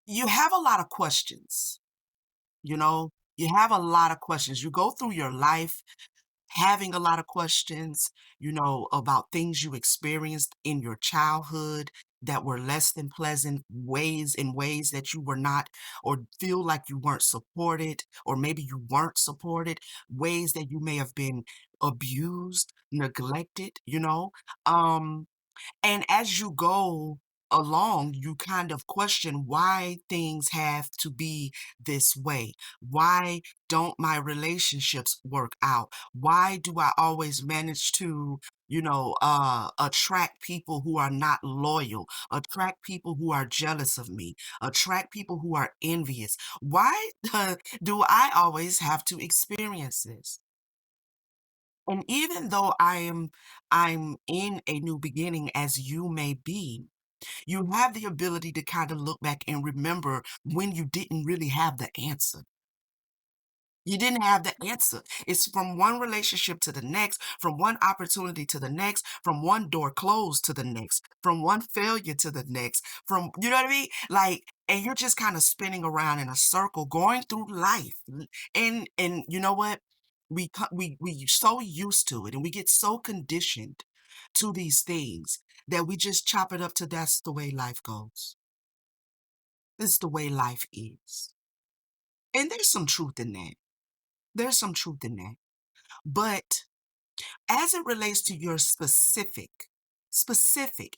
You have a lot of questions, you know? You have a lot of questions. You go through your life having a lot of questions, about things you experienced in your childhood that were less than pleasant ways in ways that you were not or feel like you weren't supported, or maybe you weren't supported, ways that you may have been abused, neglected, Um, and as you go along, you kind of question why things have to be this way. Why don't my relationships work out? Why do I always manage to, attract people who are not loyal, attract people who are jealous of me, attract people who are envious? Why do I always have to experience this? And even though I'm in a new beginning as you may be, you have the ability to kind of look back and remember when you didn't really have the answer. You didn't have the answer. It's from one relationship to the next, from one opportunity to the next, from one door closed to the next, from one failure to the next, from, you know what I mean? Like, and you're just kind of spinning around in a circle, going through life. And you know what? We so used to it, and we get so conditioned to these things that we just chop it up to that's the way life goes. This is the way life is. And there's some truth in that. There's some truth in that. But as it relates to your specific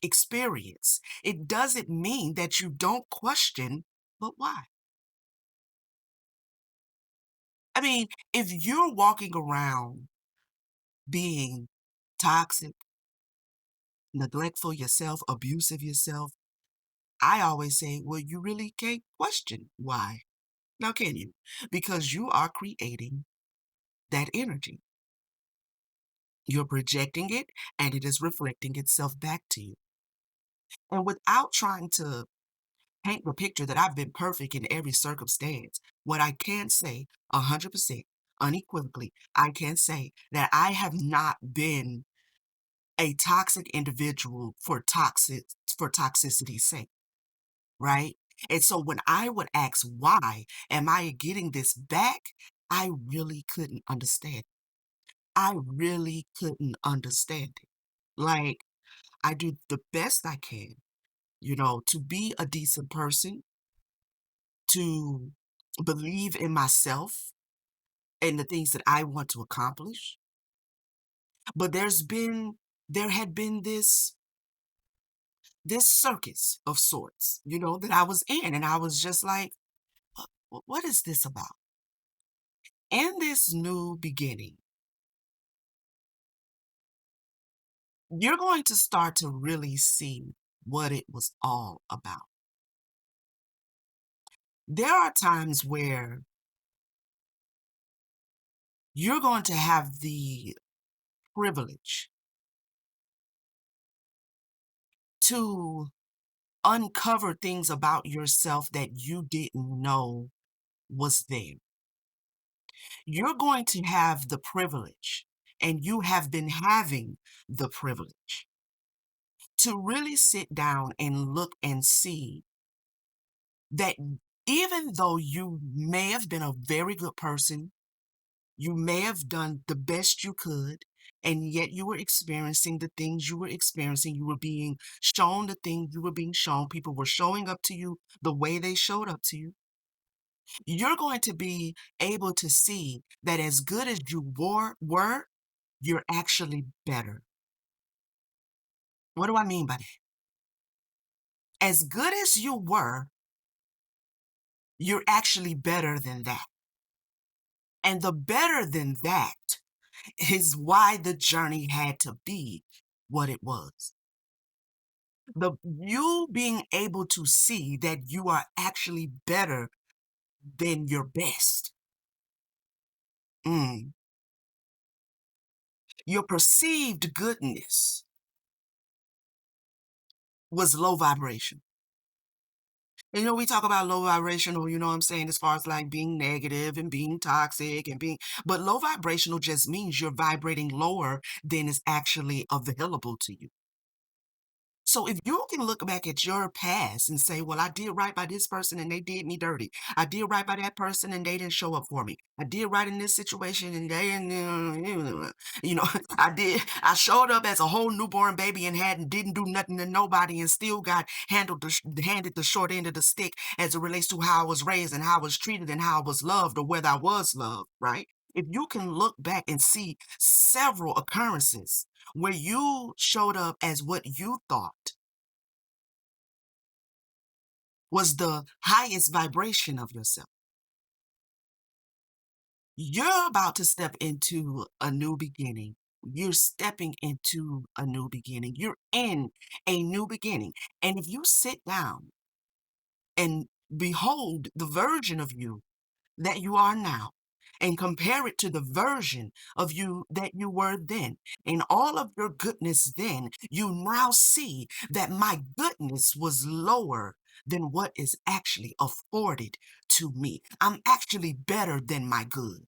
experience, it doesn't mean that you don't question, but why? I mean, if you're walking around being toxic, neglectful yourself, abusive yourself, I always say, well, you really can't question why. Now, can you? Because you are creating that energy. You're projecting it, and it is reflecting itself back to you. And without trying to paint the picture that I've been perfect in every circumstance, what I can say 100% unequivocally, I can say that I have not been a toxic individual for toxicity's sake, right? And so when I would ask why am I getting this back, I really couldn't understand. I really couldn't understand it. Like, I do the best I can, to be a decent person, to believe in myself and the things that I want to accomplish. But there had been this circus of sorts, that I was in, and I was just like, what is this about? In this new beginning, you're going to start to really see what it was all about. There are times where you're going to have the privilege to uncover things about yourself that you didn't know was there. You're going to have the privilege, and you have been having the privilege to really sit down and look and see that even though you may have been a very good person, you may have done the best you could, and yet you were experiencing the things you were experiencing. You were being shown the things you were being shown. People were showing up to you the way they showed up to you. You're going to be able to see that as good as you were, you're actually better. What do I mean by that? As good as you were, you're actually better than that. And the better than that is why the journey had to be what it was. You being able to see that you are actually better than your best. Mm. Your perceived goodness was low vibration. We talk about low vibrational, you know what I'm saying, as far as like being negative and being toxic and but low vibrational just means you're vibrating lower than is actually available to you. So if you can look back at your past and say, well, I did right by this person and they did me dirty. I did right by that person and they didn't show up for me. I did right in this situation and they didn't, you know, I showed up as a whole newborn baby and didn't do nothing to nobody and still got handed the short end of the stick as it relates to how I was raised and how I was treated and how I was loved or whether I was loved, right? If you can look back and see several occurrences where you showed up as what you thought was the highest vibration of yourself. You're about to step into a new beginning. You're stepping into a new beginning. You're in a new beginning. And if you sit down and behold the version of you that you are now and compare it to the version of you that you were then, in all of your goodness then, you now see that my goodness was lower than what is actually afforded to me. I'm actually better than my good.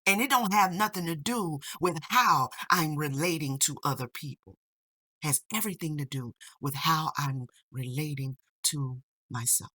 And it don't have nothing to do with how I'm relating to other people. It has everything to do with how I'm relating to myself.